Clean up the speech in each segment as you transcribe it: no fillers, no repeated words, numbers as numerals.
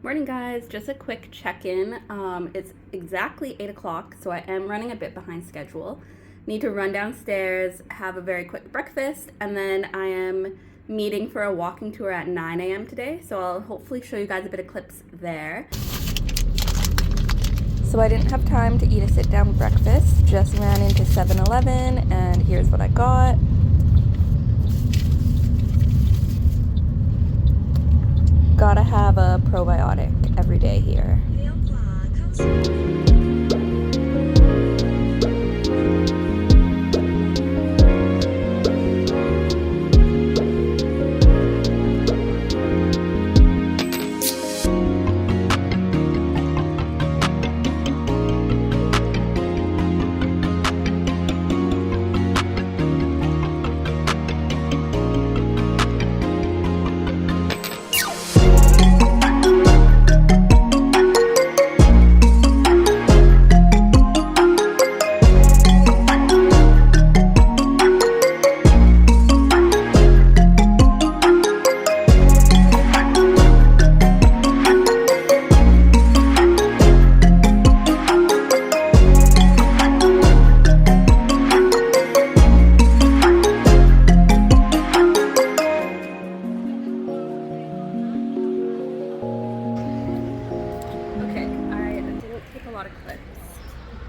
Morning guys, just a quick check-in. It's exactly 8 o'clock, so I am running a bit behind schedule. Need to run downstairs, have a very quick breakfast, and then I am meeting for a walking tour at 9 a.m. today, so I'll hopefully show you guys a bit of clips there. So I didn't have time to eat a sit-down breakfast, just ran into 7-Eleven, and here's what I got. Gotta have a probiotic every day here.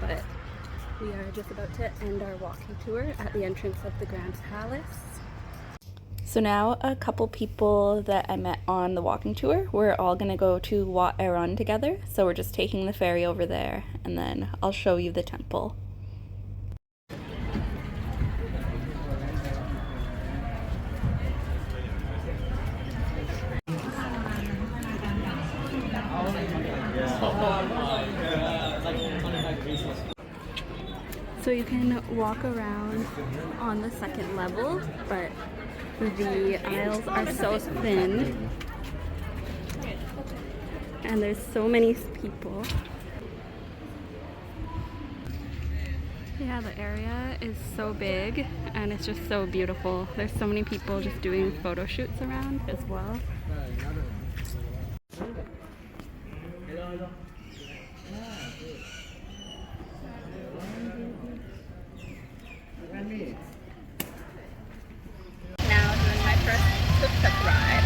But we are just about to end our walking tour at the entrance of the Grand Palace. So now a couple people that I met on the walking tour, we're all gonna go to Wat Arun together. So we're just taking the ferry over there and then I'll show you the temple. So you can walk around on the second level, but the aisles are so thin and there's so many people. Yeah, the area is so big and it's just so beautiful. There's so many people just doing photo shoots around as well. Now doing my first tuk-tuk ride.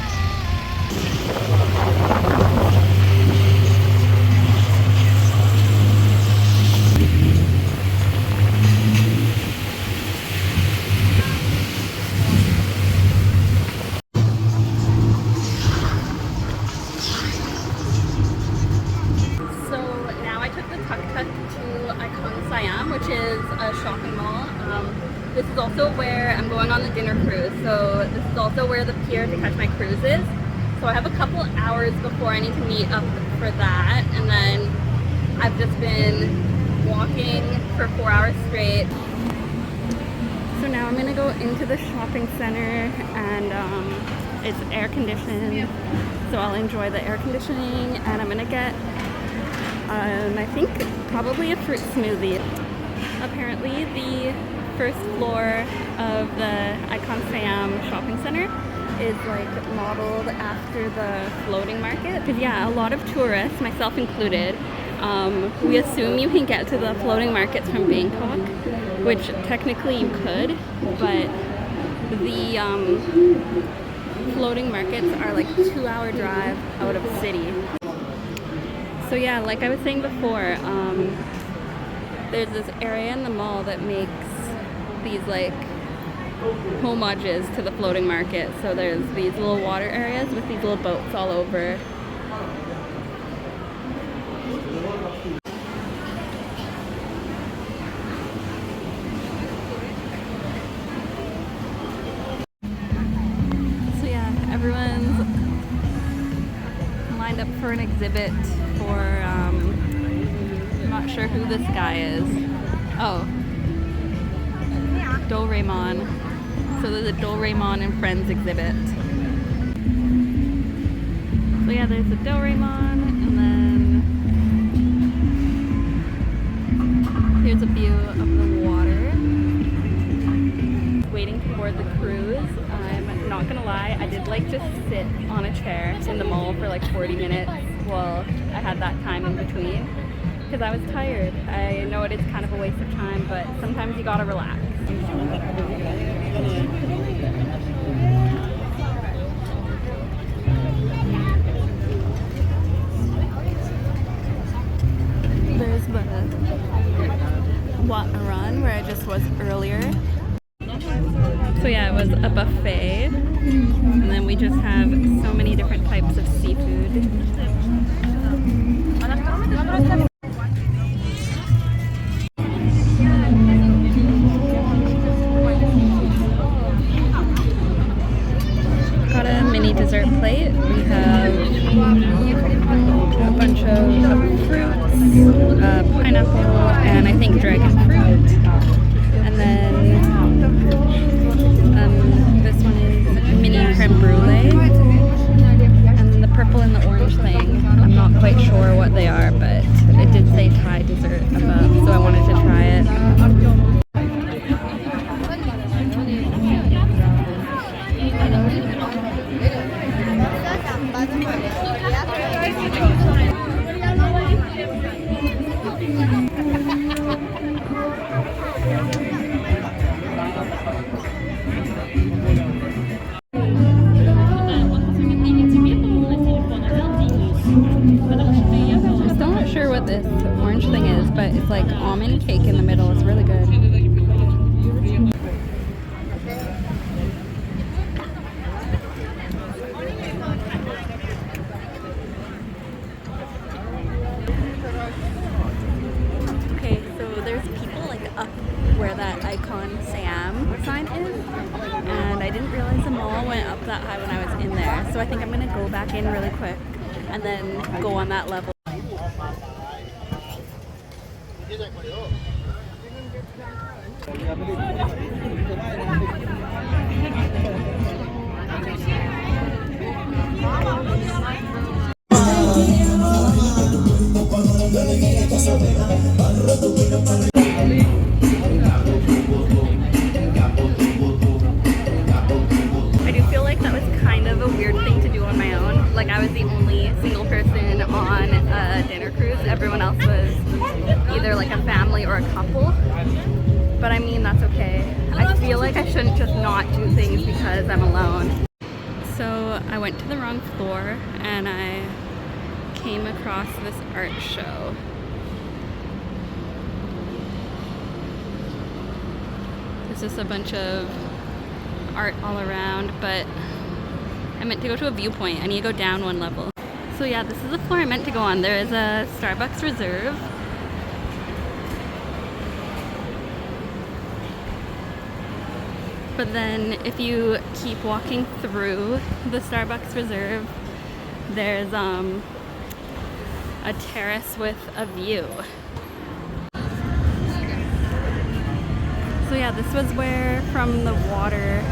So now I took the tuk-tuk to IN Siam, which is a shopping mall. This is also where I'm going on the dinner cruise, so this is also where the pier to catch my cruise is. So I have a couple hours before I need to meet up for that, and then I've just been walking for 4 hours straight. So now I'm gonna go into the shopping center, and it's air conditioned, so I'll enjoy the air conditioning, and I'm gonna get I think probably a fruit smoothie. Apparently the first floor of the IN Siam shopping center is like modeled after the floating market. Because yeah, a lot of tourists, myself included, we assume you can get to the floating markets from Bangkok, which technically you could, but the floating markets are like a 2-hour drive out of the city. So yeah, like I was saying before, there's this area in the mall that makes these like homages to the floating market. So there's these little water areas with these little boats all over. So yeah, everyone's lined up for an exhibit for I'm not sure who this guy is. Oh, Doraemon. So there's a Doraemon and Friends exhibit. So yeah, there's a Doraemon, and then here's a view of the water. Waiting to board the cruise. I'm not gonna lie, I did like just sit on a chair in the mall for like 40 minutes while I had that time in between because I was tired. I know it is kind of a waste of time, but sometimes you gotta relax. There's the Wat Arun where I just was earlier. So yeah, it was a buffet, and then we just have so many different types of seafood. Got a mini dessert plate. We have a bunch of fruits, pineapple, and I think dragon fruit. And then this one is mini creme brulee. And the purple and the orange thing, I'm not quite sure what they are, but it did say Thai dessert above, so I wanted to try it. This orange thing is, but it's like almond cake in the middle. It's really good. Okay, so there's people like up where that icon Siam sign is, and I didn't realize the mall went up that high when I was in there. So I think I'm gonna go back in really quick and then go on that level. I do feel like that was kind of a weird thing to do on my own. Like I was the only single person on a dinner cruise. Everyone else was either like a family or a couple. But I mean, that's okay. I feel like I shouldn't just not do things because I'm alone. So I went to the wrong floor and I came across this art show. There's just a bunch of art all around, but I meant to go to a viewpoint. I need to go down one level. So yeah, this is the floor I meant to go on. There is a Starbucks Reserve. But then if you keep walking through the Starbucks Reserve, there's a terrace with a view. So yeah, this was where from the water,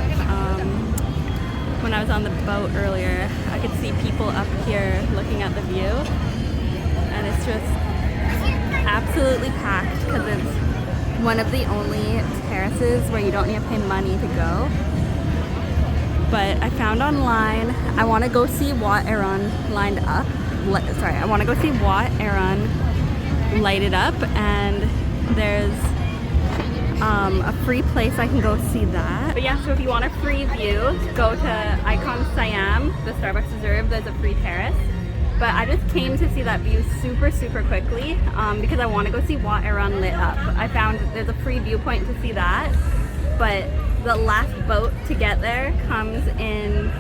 when I was on the boat earlier, I could see people up here looking at the view. And it's just absolutely packed because it's one of the only terraces where you don't need to pay money to go. But I found online, I want to go see Wat Arun lined up. I want to go see Wat Arun lighted up, and there's a free place I can go see that. But yeah, so if you want a free view, go to Icon Siam, the Starbucks Reserve. There's a free terrace. But I just came to see that view super quickly because I want to go see Wat Arun lit up. I found there's a free viewpoint to see that, but the last boat to get there comes in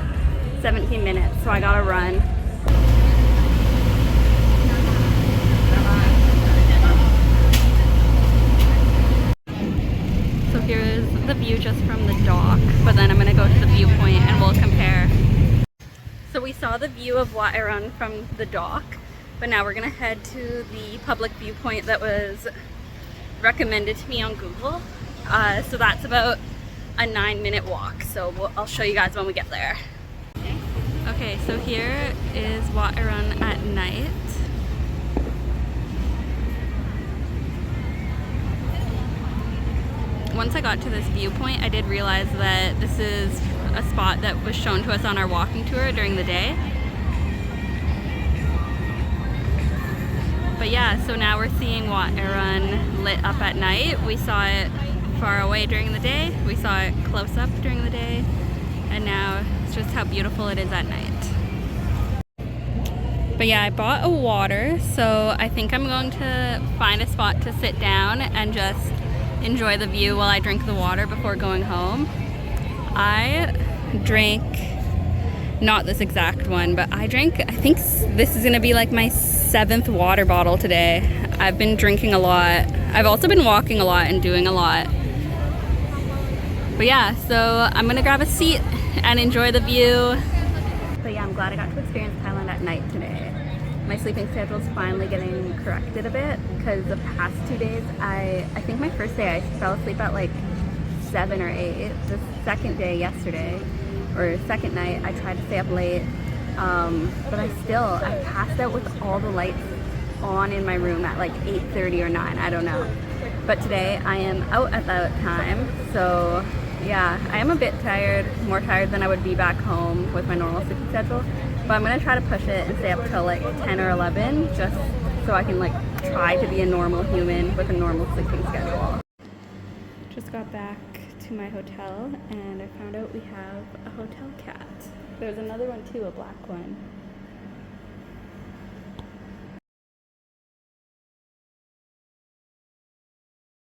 17 minutes, so I gotta run. So here's the view just from the dock, but then I'm gonna go to the viewpoint and we'll compare. So we saw the view of Wat Arun from the dock, but now we're gonna head to the public viewpoint that was recommended to me on Google. So that's about a 9-minute walk, so I'll show you guys when we get there. Okay, so here is Wat Arun at night. Once I got to this viewpoint, I did realize that this is a spot that was shown to us on our walking tour during the day. But yeah, so now we're seeing Wat Arun lit up at night. We saw it far away during the day, we saw it close up during the day, and now it's just how beautiful it is at night. But yeah, I bought a water, so I think I'm going to find a spot to sit down and just enjoy the view while I drink the water before going home. I drank, not this exact one, but I think this is gonna be like my 7th water bottle today. I've been drinking a lot. I've also been walking a lot and doing a lot. But yeah, so I'm gonna grab a seat and enjoy the view. But yeah, I'm glad I got to experience Thailand at night today. My sleeping schedule is finally getting corrected a bit because the past 2 days, I think my first day I fell asleep at like 7 or 8. The second day yesterday, or second night, I tried to stay up late, but I passed out with all the lights on in my room at like 8:30 or 9, I don't know. But today I am out at that time, so yeah, I am a bit tired, more tired than I would be back home with my normal sleeping schedule. But I'm gonna try to push it and stay up till like 10 or 11, just so I can like try to be a normal human with a normal sleeping schedule. Just got back to my hotel and I found out we have a hotel cat. There's another one too, a black one.